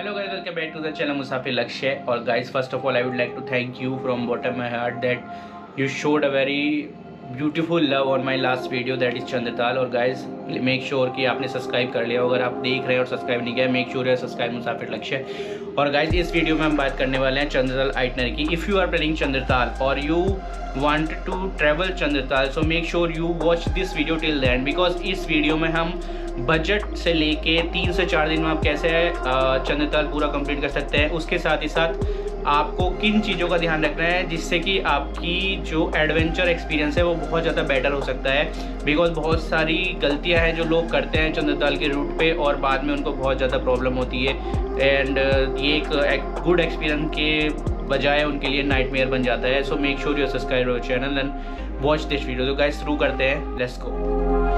Hello guys, welcome back to the channel Musafir Lakshya. Or guys, first of all I would like to thank you from bottom of my heart that you showed a very beautiful love on my last video, that is Chandratal. और guys make sure कि आपने subscribe कर लिया. अगर आप देख रहे हैं और सब्सक्राइब नहीं किया, make sure you सब्सक्राइब मुसाफिर लक्ष्य. और guys इस वीडियो में हम बात करने वाले हैं चंद्रताल आइटनरी की. If you are planning Chandratal और you want to travel Chandratal, so make sure you watch this video till the end, because इस वीडियो में हम बजट से लेके 3 से 4 दिन में आप कैसे चंद्रताल पूरा कंप्लीट कर सकते हैं, उसके साथ ही साथ आपको किन चीज़ों का ध्यान रखना है जिससे कि आपकी जो एडवेंचर एक्सपीरियंस है वो बहुत ज़्यादा बेटर हो सकता है. बिकॉज बहुत सारी गलतियां हैं जो लोग करते हैं चंद्रताल के रूट पे और बाद में उनको बहुत ज़्यादा प्रॉब्लम होती है. एंड ये एक गुड एक्सपीरियंस के बजाय उनके लिए नाइटमेयर बन जाता है. So make sure you subscribe our channel and watch this video. तो गाइस शुरू करते हैं, let's go.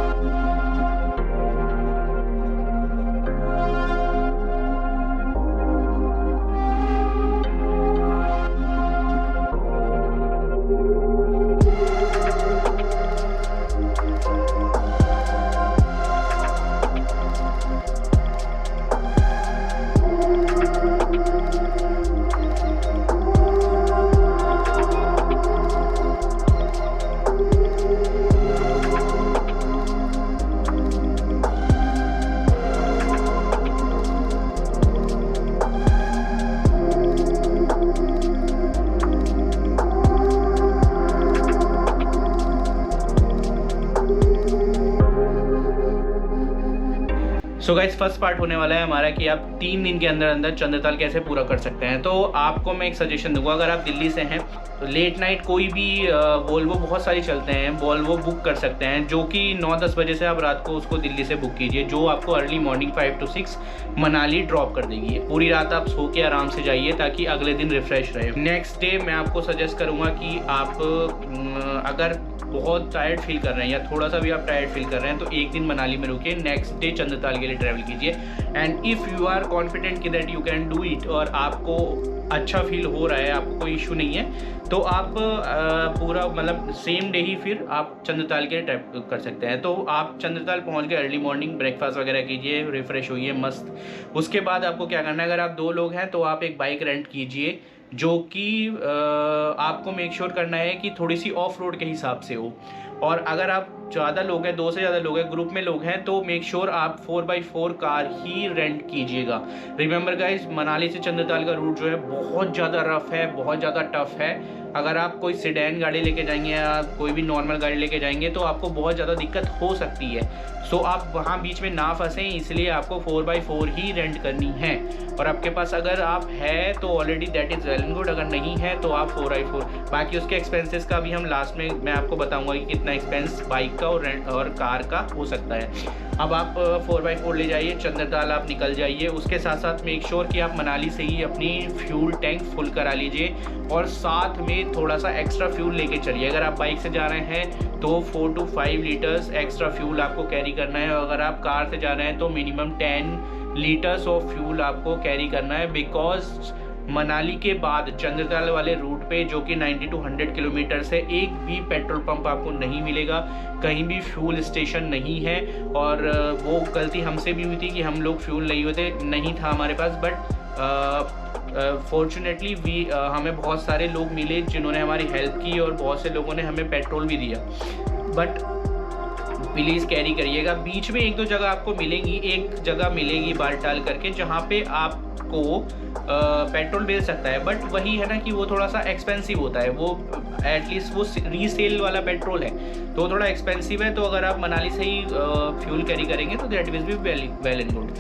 So guys first part होने वाला है हमारा कि आप 3 दिन के अंदर अंदर चंद्रताल कैसे पूरा कर सकते हैं. तो आपको मैं एक सजेशन दूंगा, अगर आप दिल्ली से हैं तो लेट नाइट कोई भी वोल्वो बहुत सारी चलते हैं, वोल्वो बुक कर सकते हैं जो कि 9-10 बजे से आप रात को उसको दिल्ली से बुक कीजिए, जो आपको early morning 5 to 6 Manali drop कर देगी. पूरी रात आप सो के आराम से जाइए ताकि अगले दिन रिफ्रेश रहे. नेक्स्ट डे मैं आपको सजेस्ट करूँगा कि आप अगर बहुत टायर्ड फील कर रहे हैं या थोड़ा सा भी आप टायर्ड फील कर रहे हैं तो एक दिन मनाली में रुकिए, नेक्स्ट डे चंद्रताल के लिए ट्रैवल कीजिए. And if you are confident कि that you can do it और आपको अच्छा फील हो रहा है, आपको कोई इशू नहीं है, तो आप पूरा मतलब सेम डे ही फिर आप चंद्रताल के लिए ट्रैवल कर सकते हैं. तो आप चंद्रताल पहुंच गए, अर्ली मॉर्निंग ब्रेकफास्ट वगैरह कीजिए, रिफ़्रेश होइए मस्त. उसके बाद आपको क्या करना है, अगर आप 2 लोग हैं तो आप एक बाइक रेंट कीजिए जो कि आपको मेक श्योर करना है कि थोड़ी सी ऑफ रोड के हिसाब से हो. और अगर आप ज़्यादा लोग हैं, 2 से ज़्यादा लोग हैं, ग्रुप में लोग हैं, तो मेक श्योर आप 4x4 कार ही रेंट कीजिएगा. रिमेंबर गाइज, मनाली से चंद्रताल का रूट जो है बहुत ज़्यादा रफ है, बहुत ज़्यादा टफ है. अगर आप कोई सिडैन गाड़ी लेके जाएंगे या कोई भी नॉर्मल गाड़ी लेके जाएंगे तो आपको बहुत ज़्यादा दिक्कत हो सकती है. सो आप वहाँ बीच में ना फंसें, इसलिए आपको 4x4 ही रेंट करनी है. और आपके पास अगर आप है तो already that is well and good, अगर नहीं है तो आप 4x4. बाकी उसके एक्सपेंसेस का भी हम लास्ट में मैं आपको बताऊंगा कि कितना एक्सपेंस बाइक का और कार का हो सकता है. अब आप 4x4 ले जाइए, चंद्रताल आप निकल जाइए. उसके साथ साथ मेक श्योर कि आप मनाली से ही अपनी फ्यूल टैंक फुल करा लीजिए और साथ में थोड़ा सा एक्स्ट्रा फ्यूल लेके चलिए. अगर आप बाइक से जा रहे हैं तो 4 to 5 लीटर्स एक्स्ट्रा फ्यूल आपको कैरी करना है, और अगर आप कार से जा रहे हैं तो मिनिमम 10 लीटर्स ऑफ फ्यूल आपको कैरी करना है. बिकॉज मनाली के बाद चंद्रताल वाले रूट पे जो कि 90 to 100 किलोमीटर से एक भी पेट्रोल पंप आपको नहीं मिलेगा, कहीं भी फ्यूल स्टेशन नहीं है. और वो गलती हमसे भी हुई थी कि हम लोग फ्यूल नहीं था हमारे पास, बट फॉर्चुनेटली हमें बहुत सारे लोग मिले जिन्होंने हमारी हेल्प की और बहुत से लोगों ने हमें पेट्रोल भी दिया. बट प्लीज़ कैरी करिएगा. बीच में 1-2 जगह आपको मिलेंगी, एक जगह मिलेगी बालटाल करके जहाँ पे आपको पेट्रोल मिल सकता है, बट वही है ना कि वो थोड़ा सा एक्सपेंसिव होता है. वो एटलीस्ट वो रीसेल वाला पेट्रोल है तो थोड़ा एक्सपेंसिव है. तो अगर आप मनाली से ही फ्यूल कैरी करेंगे तो that will be well and good.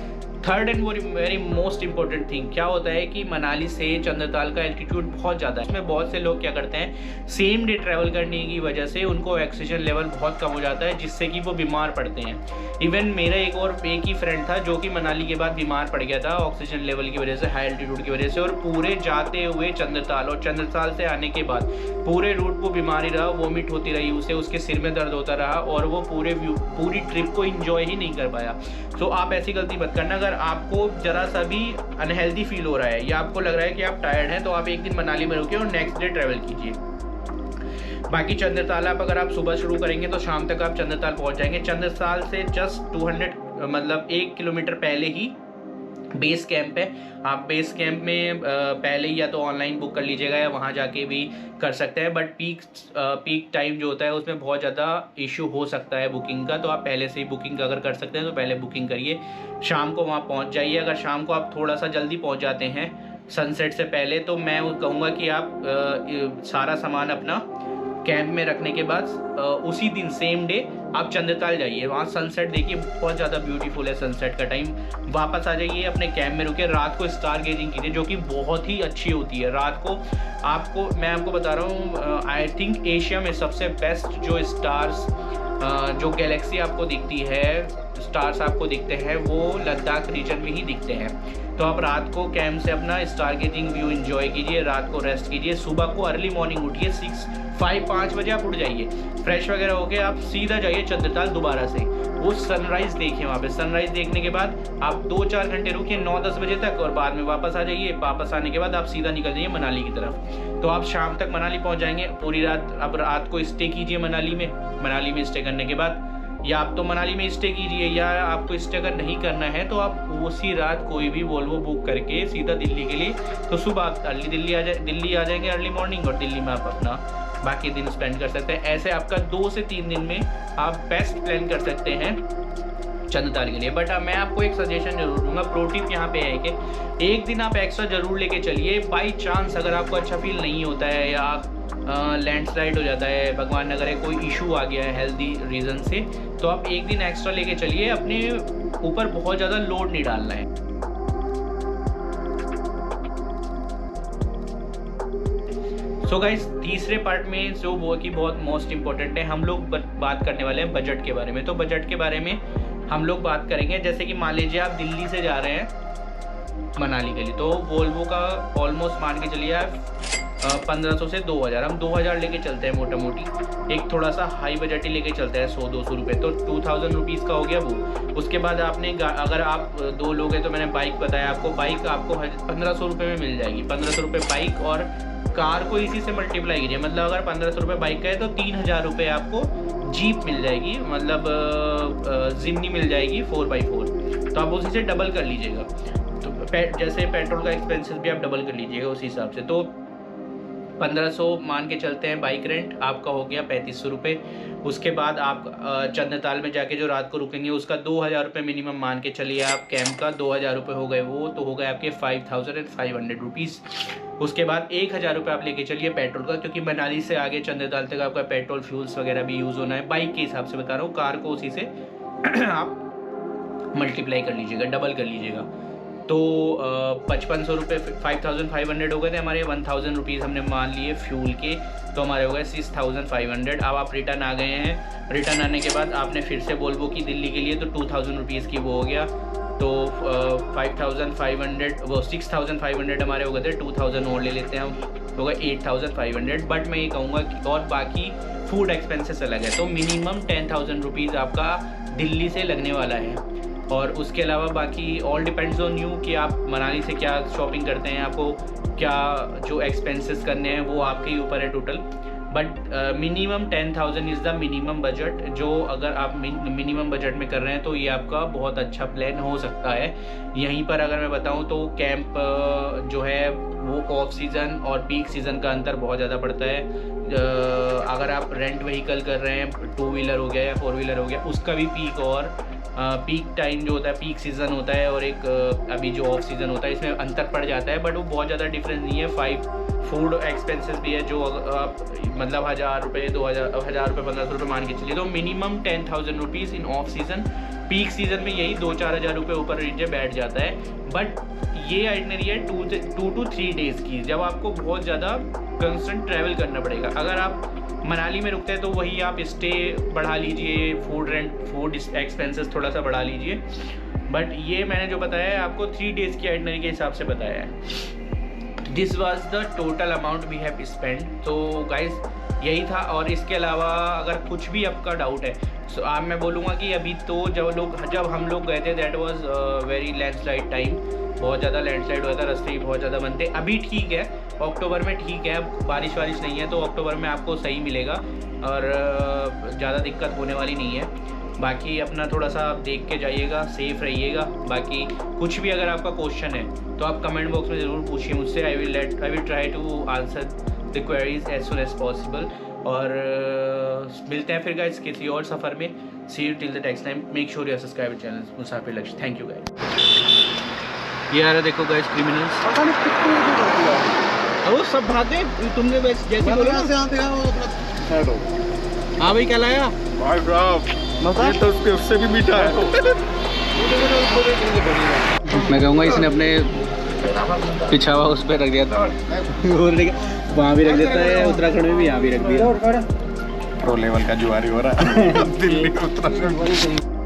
Third and very most important thing क्या होता है कि मनाली से चंद्रताल का एल्टीट्यूड बहुत ज़्यादा है. इसमें बहुत से लोग क्या करते हैं, सेम डे ट्रैवल करने की वजह से उनको ऑक्सीजन लेवल बहुत कम हो जाता है जिससे कि वो बीमार पड़ते हैं. इवन मेरा एक ही फ्रेंड था जो कि मनाली के बाद बीमार पड़ गया था ऑक्सीजन लेवल की वजह से, हाई एल्टीट्यूड की वजह से. और पूरे जाते हुए चंद्रताल और चंद्रताल से आने के बाद पूरे रूट को बीमारी रहा, वोमिट होती रही उसे, उसके सिर में दर्द होता रहा और वो पूरी ट्रिप को इंजॉय ही नहीं कर पाया. सो आप ऐसी गलती मत करना. अगर आपको ज़रा सा भी अनहेल्दी फील हो रहा है या आपको लग रहा है कि आप टायर्ड हैं तो आप एक दिन मनाली में रुके और नेक्स्ट डे ट्रैवल कीजिए. बाकी चंद्रताल आप अगर आप सुबह शुरू करेंगे तो शाम तक आप चंद्रताल पहुंच जाएंगे. चंद्रताल से जस्ट 200 मतलब 1 किलोमीटर पहले ही बेस कैंप है। आप बेस कैंप में पहले ही या तो ऑनलाइन बुक कर लीजिएगा या वहाँ जाके भी कर सकते हैं, बट पीक टाइम जो होता है उसमें बहुत ज़्यादा इशू हो सकता है बुकिंग का, तो आप पहले से ही बुकिंग अगर कर सकते हैं तो पहले बुकिंग करिए। शाम को वहाँ पहुँच जाइए। अगर शाम को आप थोड़ा सा जल्दी पहुँच जाते हैं सनसेट से पहले, तो मैं कहूँगा कि आप सारा सामान अपना कैंप में रखने के बाद उसी दिन सेम डे आप चंद्रताल जाइए। वहाँ सनसेट देखिए, बहुत ज़्यादा ब्यूटीफुल है सनसेट का टाइम। वापस आ जाइए, अपने कैंप में रुके, रात को स्टार गेजिंग कीजिए जो कि बहुत ही अच्छी होती है। रात को मैं आपको बता रहा हूँ, आई थिंक एशिया में सबसे बेस्ट जो स्टार्स जो गैलेक्सी आपको दिखती है, स्टार्स आपको दिखते हैं, वो लद्दाख रीजन में ही दिखते हैं। तो आप रात को कैंप से अपना स्टार गेजिंग व्यू एंजॉय कीजिए, रात को रेस्ट कीजिए। सुबह को अर्ली मॉर्निंग उठिए, 5 बजे आप उठ जाइए, फ्रेश वगैरह होके आप सीधा जाइए चंद्रताल दोबारा से। वो सनराइज़ देखिए वहाँ पे। सनराइज़ देखने के बाद आप 2-4 घंटे रुकिए 9-10 बजे तक, और बाद में वापस आ जाइए। वापस आने के बाद आप सीधा निकल जाइए मनाली की तरफ। तो आप शाम तक मनाली पहुँच जाएंगे। पूरी रात, अब रात को स्टे कीजिए मनाली में स्टे करने के बाद, या आप तो मनाली में स्टे कीजिए, या आपको स्टे अगर नहीं करना है तो आप उसी रात कोई भी वोल्वो बुक करके सीधा दिल्ली के लिए, तो सुबह आप दिल्ली आ जाएंगे अर्ली मॉर्निंग, और दिल्ली में आप अपना बाकी दिन स्पेंड कर सकते हैं। ऐसे आपका 2 से 3 दिन में आप बेस्ट प्लान कर सकते हैं चंद्रताल के लिए। बट मैं आपको एक सजेशन जरूर दूंगा, प्रो टिप यहाँ पे है कि एक दिन आप एक्स्ट्रा जरूर लेके चलिए। बाई चांस अगर आपको अच्छा फील नहीं होता है, या लैंडस्लाइड हो जाता है, भगवान न करे कोई इशू आ गया है हेल्दी रीज़न से, तो आप एक दिन एक्स्ट्रा लेके चलिए। अपने ऊपर बहुत ज़्यादा लोड नहीं डालना है। सो गाइस, तीसरे पार्ट में जो वो कि बहुत मोस्ट इम्पोर्टेंट है, हम लोग बात करने वाले हैं बजट के बारे में। तो बजट के बारे में हम लोग बात करेंगे। जैसे कि मान लीजिए आप दिल्ली से जा रहे हैं मनाली के लिए, तो वोल्वो का ऑलमोस्ट मान के चलिए आप 1500 से 2000, हम 2000 लेके चलते हैं मोटा मोटी। एक थोड़ा सा हाई बजट ही लेके चलते हैं 100-200 रुपये, तो 2000 रुपीज़ का हो गया वो। उसके बाद आपने अगर आप 2 लोग हैं तो मैंने बाइक बताया आपको, बाइक आपको 1500 रुपये में मिल जाएगी। 1500 रुपये बाइक, और कार को इसी से मल्टीप्लाई कीजिए। मतलब अगर 1500 रुपये बाइक का है तो 3000 रुपये आपको जीप मिल जाएगी, मतलब जिम्नी मिल जाएगी 4x4। तो आप उसी से डबल कर लीजिएगा। तो जैसे पेट्रोल का एक्सपेंसेस भी आप डबल कर लीजिएगा उस हिसाब से। तो 1500 मान के चलते हैं बाइक रेंट, आपका हो गया 3500 रुपये। उसके बाद आप चंद्रताल में जाके जो रात को रुकेंगे उसका 2000 रुपये मिनिमम मान के चलिए आप। कैंप का 2000 रुपये हो गए, वो तो हो गए आपके 5500 रुपीज़। उसके बाद 1000 रुपये आप लेके चलिए पेट्रोल का, क्योंकि मनाली से आगे चंद्रताल तक आपका पेट्रोल फ्यूल्स वगैरह भी यूज़ होना है। बाइक के हिसाब से बता रहा हूँ, कार को उसी से आप मल्टीप्लाई कर लीजिएगा, डबल कर लीजिएगा। तो 5500 रुपये 5500 हो गए थे हमारे। 1000 रुपीज़ हमने मान लिए फ्यूल के, तो हमारे हो गए 6500। अब आप रिटर्न आ गए हैं। रिटर्न आने के बाद आपने फिर से वोल्वो की दिल्ली के लिए, तो 2000 रुपीज़ की वो हो गया। तो 5500 वो 6500 हमारे हो गए थे। 2000 और ले लेते हैं हम, हो गए 8500। बट मैं ये कहूँगा कि और बाकी फूड एक्सपेंसेस अलग है, तो मिनिमम 10,000 रुपीज़ आपका दिल्ली से लगने वाला है। और उसके अलावा बाकी ऑल डिपेंड्स ऑन यू कि आप मनाली से क्या शॉपिंग करते हैं, आपको क्या जो एक्सपेंसेस करने हैं वो आपके ही ऊपर है total. But minimum 10,000 is the minimum budget, जो अगर आप मिनिमम बजट में कर रहे हैं तो ये आपका बहुत अच्छा प्लान हो सकता है। यहीं पर अगर मैं बताऊं तो कैंप जो है वो ऑफ सीज़न और पीक सीज़न का अंतर बहुत ज़्यादा पड़ता है। अगर आप रेंट व्हीकल कर रहे हैं, 2 व्हीलर हो गया या 4 व्हीलर हो गया, उसका भी पीक और पीक टाइम जो होता है, पीक सीज़न होता है, और एक अभी जो ऑफ सीज़न होता है, इसमें अंतर पड़ जाता है। बट वो बहुत ज़्यादा डिफरेंस नहीं है। 5 फूड एक्सपेंसेस भी है, जो आप मतलब 1000 रुपये 2000 1000 रुपये 1500 रुपये मान के चलिए, तो minimum 10,000 rupees in of season. Peak season में यही 2-4 हज़ार रुपये ऊपर नीचे बैठ जाता है। बट ये आइटनरी है 2 to 3 डेज़ की, जब आपको बहुत ज़्यादा कंस्टेंट ट्रैवल करना पड़ेगा। अगर आप मनाली में रुकते हैं तो वही आप स्टे बढ़ा लीजिए, फूड एक्सपेंसेस थोड़ा सा बढ़ा लीजिए। बट ये मैंने जो बताया है आपको 3 डेज़ की आइटनरी के हिसाब से बताया है। This was the total amount we have spend. तो गाइज यही था। और इसके अलावा अगर कुछ भी आपका डाउट है, सो आप मैं बोलूँगा कि अभी तो जब हम लोग गए थे that was very landslide time, बहुत ज़्यादा लैंडस्लाइड हुआ था, रास्ते भी बहुत ज़्यादा बनते। अभी ठीक है, अक्टूबर में ठीक है, बारिश नहीं है, तो अक्टूबर में आपको सही मिलेगा और ज़्यादा दिक्कत होने वाली नहीं है। बाकी अपना थोड़ा सा आप देख के जाइएगा, सेफ रहिएगा। बाकी कुछ भी अगर आपका क्वेश्चन है तो आप कमेंट बॉक्स में ज़रूर पूछिए मुझसे। I will try to answer the queries as soon as possible. और मिलते हैं फिर गाइस किसी और सफ़र में। See you till the next time. Make sure you subscribe channel Musafir Lakshya. Thank you guys. ये आ रहा देखो गाइस क्रिमिनल्स। वो सब भागे, तुमने जैसे बोला हाँ भाई क्या लाया भाई साहब, ये तो उससे भी मीठा है। मैं कहूँगा इसने अपने पिछावा उस पर रख दिया था, वहाँ भी रख देता है, उत्तराखंड में भी यहाँ भी रख दिया। प्रो लेवल का जुआरी हो रहा है दिल्ली उत्तराखंड।